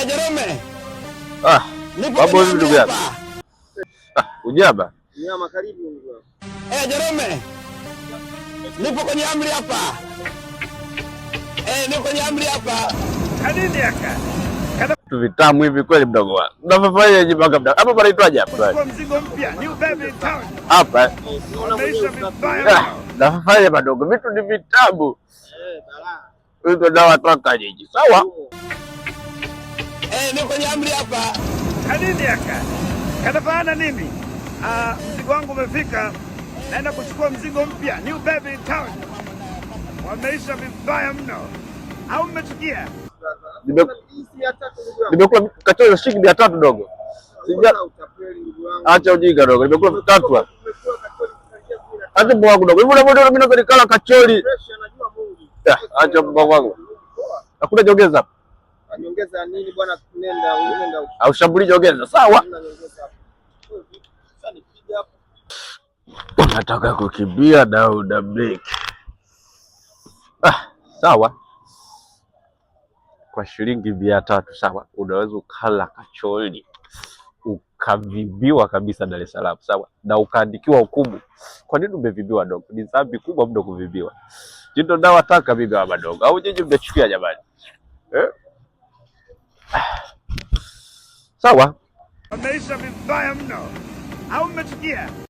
Jerome. Mambo hivi ndugu yangu. Unyama. Unyama karibu ndugu yangu. Jerome. Nipo kwenye amri hapa. Nipo kwenye amri hapa. Kanini aka? Tu vitamu hivi kweli mdogo wangu. Unafanya je mpaka mdogo? Hapa panaitwaje hapa? Kwa mzigo mpya, New Baby Town. Hapa. Maisha vibaya. Nafanya madogo. Vitu ni vitabu. Balaa. Hizo dawa toka jiji. Sawa? Nipo kwenye amri hapa. Kanini aka? Kanafanya nini? Mzigo wangu umefika. Naenda kuchukua mzigo mpya, New Baby Town. Wameisha vibaya mno. Au mmechukia? Nimekula kachori shilingi 300 dogo. Acha ujinga dogo. Nimekula 3 hapa. Acha mbwa wangu dogo. Hivi unamwona mimi naweza nikala kachori. Acha mbwa wangu. Hakuna jongeza hapa. Nyongeza nini bwana? Nenda. Au shambuli jongeza. Sawa. Nataka kukimbia na una break. Sawa. Kwa shilingi 300 sawa, unaweza ukala kachori ukavibiwa kabisa Dar es Salaam, sawa, na ukaandikiwa hukumu. Kwa nini umevibiwa dogo? Ni dhambi kubwa mno kuvibiwa. Ndio dawa taka bibi wa madogo. Au nyinyi mmechukia jamani? Sawa. Wameisha vibaya mno. Au mmechukia?